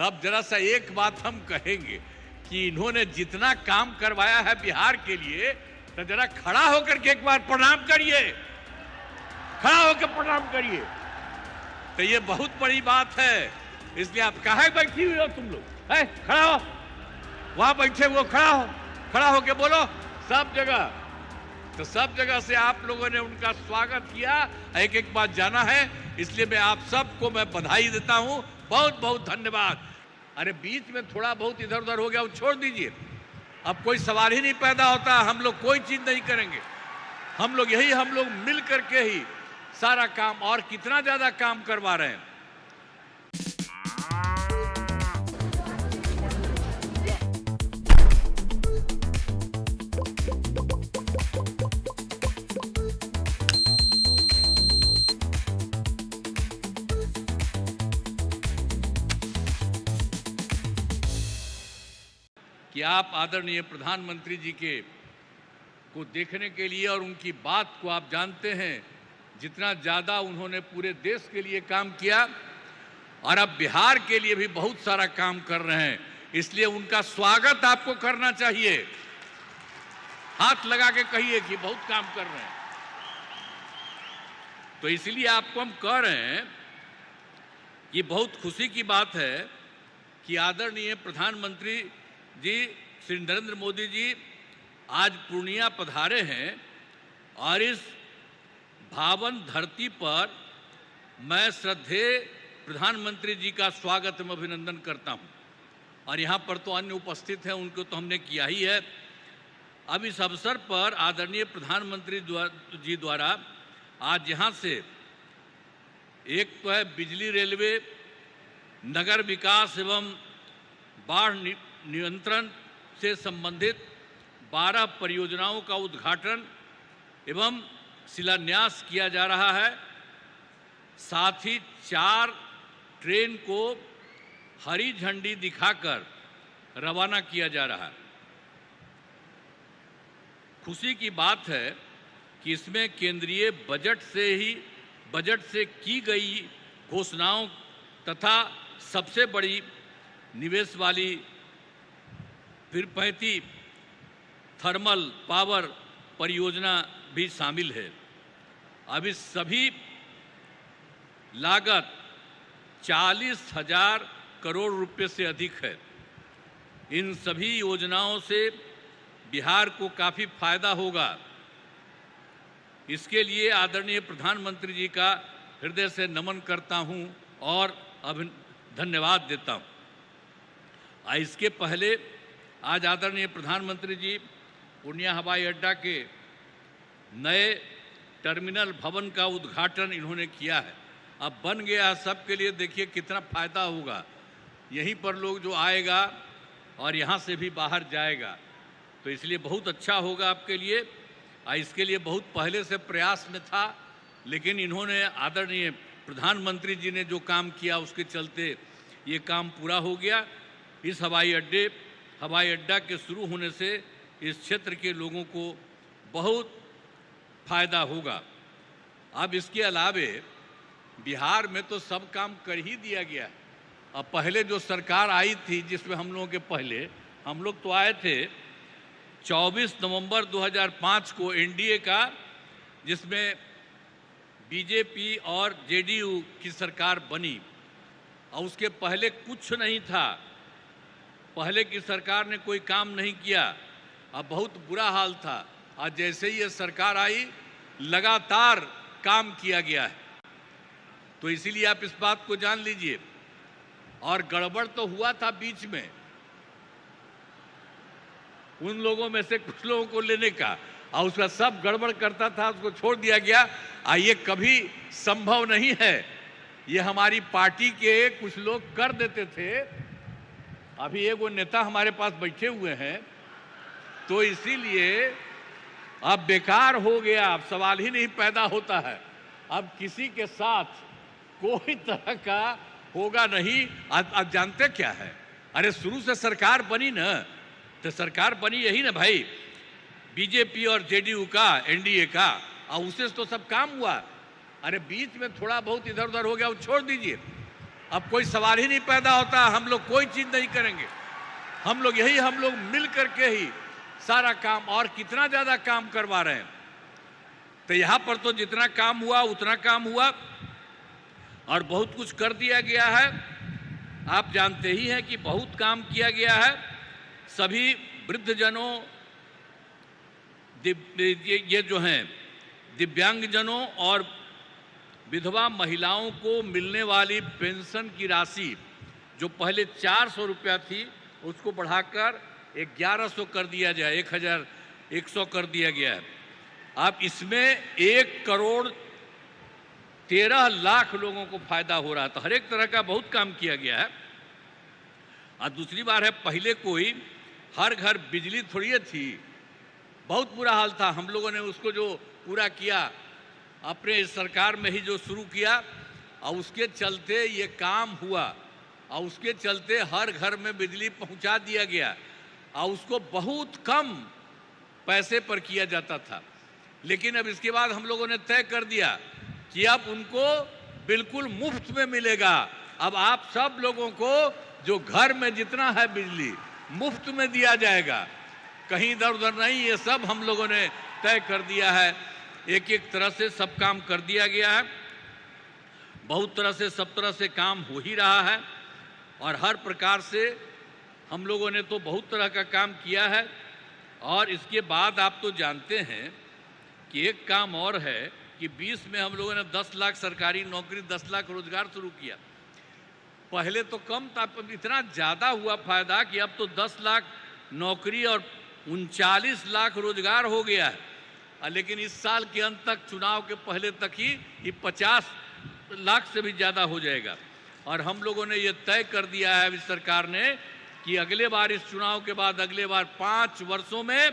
तब जरा सा एक बात हम कहेंगे कि इन्होंने जितना काम करवाया है बिहार के लिए, तो जरा खड़ा होकर के एक बार प्रणाम करिए, खड़ा होकर प्रणाम करिए। तो ये बहुत बड़ी बात है, इसलिए आप काहे बैठी हुई हो तुम लोग? है खड़ा हो, वहां बैठे वो खड़ा हो, खड़ा होके बोलो सब जगह। तो सब जगह से आप लोगों ने उनका स्वागत किया, एक एक बात जाना है, इसलिए मैं आप सबको मैं बधाई देता हूं, बहुत बहुत धन्यवाद। अरे बीच में थोड़ा बहुत इधर उधर हो गया, वो छोड़ दीजिए, अब कोई सवाल ही नहीं पैदा होता। हम लोग कोई चीज नहीं करेंगे, हम लोग मिल करके ही सारा काम, और कितना ज्यादा काम करवा रहे हैं। कि आप आदरणीय प्रधानमंत्री जी के को देखने के लिए और उनकी बात को आप जानते हैं, जितना ज़्यादा उन्होंने पूरे देश के लिए काम किया और अब बिहार के लिए भी बहुत सारा काम कर रहे हैं, इसलिए उनका स्वागत आपको करना चाहिए। हाथ लगा के कहिए कि बहुत काम कर रहे हैं। तो इसलिए आपको हम कह रहे हैं कि बहुत खुशी की बात है कि आदरणीय प्रधानमंत्री जी श्री नरेंद्र मोदी जी आज पूर्णिया पधारे हैं और इस पावन धरती पर मैं श्रद्धेय प्रधानमंत्री जी का स्वागत एवं अभिनंदन करता हूं। और यहाँ पर तो अन्य उपस्थित हैं, उनको तो हमने किया ही है। अब इस अवसर पर आदरणीय प्रधानमंत्री जी द्वारा आज यहाँ से एक तो है बिजली, रेलवे, नगर विकास एवं बाढ़ नियंत्रण से संबंधित 12 परियोजनाओं का उद्घाटन एवं शिलान्यास किया जा रहा है। साथ ही 4 ट्रेन को हरी झंडी दिखाकर रवाना किया जा रहा है। खुशी की बात है कि इसमें केंद्रीय बजट से की गई घोषणाओं तथा सबसे बड़ी निवेश वाली पीरपैंती थर्मल पावर परियोजना भी शामिल है। अब इस सभी लागत 40,000 करोड़ रुपए से अधिक है। इन सभी योजनाओं से बिहार को काफ़ी फायदा होगा। इसके लिए आदरणीय प्रधानमंत्री जी का हृदय से नमन करता हूं और धन्यवाद देता हूं। इसके पहले आज आदरणीय प्रधानमंत्री जी पूर्णिया हवाई अड्डा के नए टर्मिनल भवन का उद्घाटन इन्होंने किया है। अब बन गया सबके लिए, देखिए कितना फायदा होगा। यहीं पर लोग जो आएगा और यहाँ से भी बाहर जाएगा, तो इसलिए बहुत अच्छा होगा आपके लिए। इसके लिए बहुत पहले से प्रयास में था, लेकिन इन्होंने आदरणीय प्रधानमंत्री जी ने जो काम किया उसके चलते ये काम पूरा हो गया। इस हवाई अड्डा के शुरू होने से इस क्षेत्र के लोगों को बहुत फायदा होगा। अब इसके अलावे बिहार में तो सब काम कर ही दिया गया है। अब पहले जो सरकार आई थी, जिसमें हम लोगों के पहले हम लोग तो आए थे 24 नवंबर 2005 को एनडीए का, जिसमें बीजेपी और जेडीयू की सरकार बनी। और उसके पहले कुछ नहीं था, पहले की सरकार ने कोई काम नहीं किया। अब बहुत बुरा हाल था। आज जैसे ही ये सरकार आई, लगातार काम किया गया है। तो इसीलिए आप इस बात को जान लीजिए। और गड़बड़ तो हुआ था बीच में, उन लोगों में से कुछ लोगों को लेने का, और उसका सब गड़बड़ करता था, उसको छोड़ दिया गया। ये कभी संभव नहीं है। ये हमारी पार्टी के कुछ लोग कर देते थे। अभी एक वो नेता हमारे पास बैठे हुए हैं, तो इसीलिए अब बेकार हो गया, अब सवाल ही नहीं पैदा होता है। अब किसी के साथ कोई तरह का होगा नहीं। आप जानते क्या है, अरे शुरू से सरकार बनी ना, तो सरकार बनी यही ना भाई, बीजेपी और जेडीयू का, एनडीए का, और उससे तो सब काम हुआ। अरे बीच में थोड़ा बहुत इधर उधर हो गया, वो छोड़ दीजिए, अब कोई सवाल ही नहीं पैदा होता हम लोग कोई चीज नहीं करेंगे। हम लोग मिल करके ही सारा काम, और कितना ज्यादा काम करवा रहे हैं। तो यहां पर तो जितना काम हुआ उतना काम हुआ और बहुत कुछ कर दिया गया है। आप जानते ही हैं कि बहुत काम किया गया है। सभी वृद्धजनों, ये जो हैं दिव्यांगजनों और विधवा महिलाओं को मिलने वाली पेंशन की राशि जो पहले 400 रुपया थी उसको बढ़ाकर 1100 कर दिया जाए, 1100 कर दिया गया है। अब इसमें 1,13,00,000 लोगों को फायदा हो रहा है। तो हर एक तरह का बहुत काम किया गया है। और दूसरी बात है, पहले कोई हर घर बिजली थोड़ी थी, बहुत बुरा हाल था। हम लोगों ने उसको जो पूरा किया अपने इस सरकार में ही जो शुरू किया, और उसके चलते ये काम हुआ, और उसके चलते हर घर में बिजली पहुंचा दिया गया, और उसको बहुत कम पैसे पर किया जाता था। लेकिन अब इसके बाद हम लोगों ने तय कर दिया कि अब उनको बिल्कुल मुफ्त में मिलेगा। अब आप सब लोगों को जो घर में जितना है बिजली मुफ्त में दिया जाएगा, कहीं इधर उधर नहीं। ये सब हम लोगों ने तय कर दिया है। एक एक तरह से सब काम कर दिया गया है। बहुत तरह से सब तरह से काम हो ही रहा है, और हर प्रकार से हम लोगों ने तो बहुत तरह का काम किया है। और इसके बाद आप तो जानते हैं कि एक काम और है कि 20 में हम लोगों ने 10 लाख सरकारी नौकरी, 10 लाख रोजगार शुरू किया। पहले तो कम था, इतना ज़्यादा हुआ फायदा कि अब तो 10 लाख नौकरी और 39 लाख रोजगार हो गया है। लेकिन इस साल के अंत तक, चुनाव के पहले तक ही ये 50 लाख से भी ज़्यादा हो जाएगा। और हम लोगों ने ये तय कर दिया है इस सरकार ने कि अगले बार, इस चुनाव के बाद अगले बार 5 वर्षों में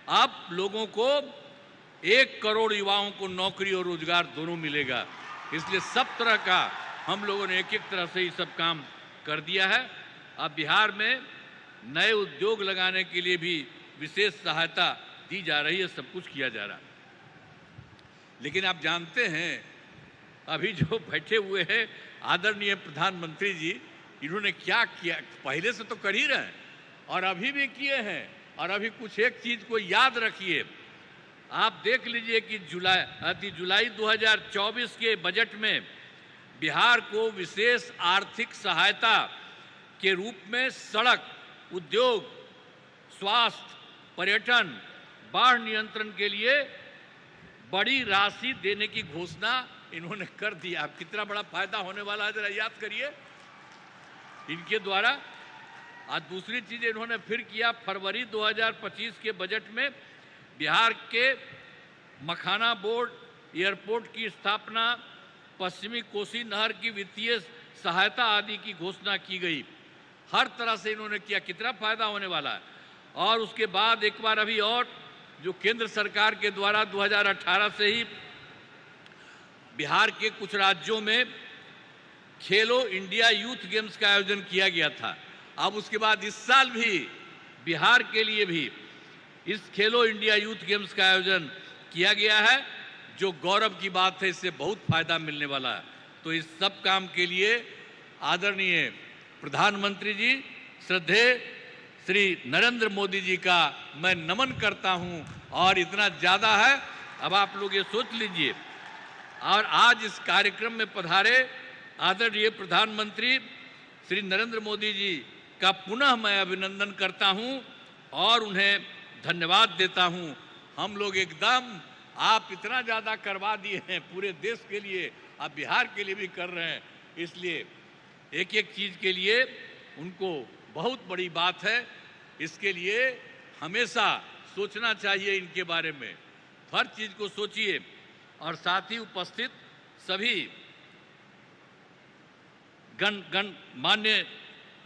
आप लोगों को 1 करोड़ युवाओं को नौकरी और रोजगार दोनों मिलेगा। इसलिए सब तरह का हम लोगों ने एक एक तरह से ये सब काम कर दिया है। अब बिहार में नए उद्योग लगाने के लिए भी विशेष सहायता दी जा रही है, सब कुछ किया जा रहा है। लेकिन आप जानते हैं अभी जो बैठे हुए हैं आदरणीय प्रधानमंत्री जी, इन्होंने क्या किया? पहले से तो कर ही रहे हैं और अभी भी किए हैं। और अभी कुछ एक चीज को याद रखिए, आप देख लीजिए कि जुलाई 2024 के बजट में बिहार को विशेष आर्थिक सहायता के रूप में सड़क, उद्योग, स्वास्थ्य, पर्यटन, बाढ़ नियंत्रण के लिए बड़ी राशि देने की घोषणा इन्होंने कर दिया। अब कितना बड़ा फायदा होने वाला है जरा याद करिए इनके द्वारा। आज दूसरी चीज इन्होंने फिर किया, फरवरी 2025 के बजट में बिहार के मखाना बोर्ड, एयरपोर्ट की स्थापना, पश्चिमी कोसी नहर की वित्तीय सहायता आदि की घोषणा की गई। हर तरह से इन्होंने किया, कितना फायदा होने वाला है। और उसके बाद एक बार अभी और जो केंद्र सरकार के द्वारा 2018 से ही बिहार के कुछ राज्यों में खेलो इंडिया यूथ गेम्स का आयोजन किया गया था। अब उसके बाद इस साल भी बिहार के लिए भी इस खेलो इंडिया यूथ गेम्स का आयोजन किया गया है, जो गौरव की बात है। इससे बहुत फायदा मिलने वाला है। तो इस सब काम के लिए आदरणीय प्रधानमंत्री जी, श्रद्धेय श्री नरेंद्र मोदी जी का मैं नमन करता हूं। और इतना ज़्यादा है, अब आप लोग ये सोच लीजिए। और आज इस कार्यक्रम में पधारे आदरणीय प्रधानमंत्री श्री नरेंद्र मोदी जी का पुनः मैं अभिनंदन करता हूं और उन्हें धन्यवाद देता हूं। हम लोग एकदम, आप इतना ज़्यादा करवा दिए हैं पूरे देश के लिए, आप बिहार के लिए भी कर रहे हैं। इसलिए एक एक चीज़ के लिए उनको बहुत बड़ी बात है। इसके लिए हमेशा सोचना चाहिए इनके बारे में, हर चीज़ को सोचिए। और साथ ही उपस्थित सभी गणमान्य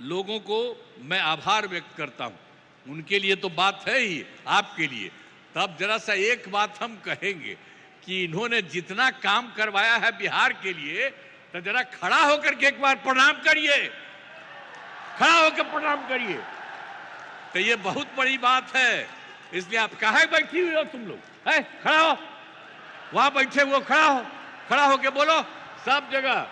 लोगों को मैं आभार व्यक्त करता हूं। उनके लिए तो बात है ही, आपके लिए। तब जरा सा एक बात हम कहेंगे कि इन्होंने जितना काम करवाया है बिहार के लिए, तो जरा खड़ा होकर के एक बार प्रणाम करिए, खड़ा होकर प्रणाम करिए। तो ये बहुत बड़ी बात है। इसलिए आप कहाँ बैठी हुई हो तुम लोग? है, खड़ा हो, वहां बैठे हुए खड़ा हो, खड़ा होके बोलो सब जगह।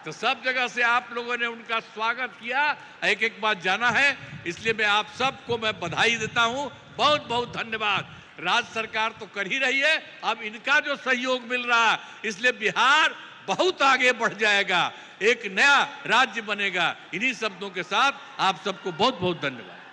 तो सब जगह से आप लोगों ने उनका स्वागत किया, एक एक बार जाना है, इसलिए मैं आप सबको मैं बधाई देता हूं। बहुत बहुत धन्यवाद। राज्य सरकार तो कर ही रही है, अब इनका जो सहयोग मिल रहा है, इसलिए बिहार बहुत आगे बढ़ जाएगा, एक नया राज्य बनेगा। इन्हीं शब्दों के साथ आप सबको बहुत बहुत धन्यवाद।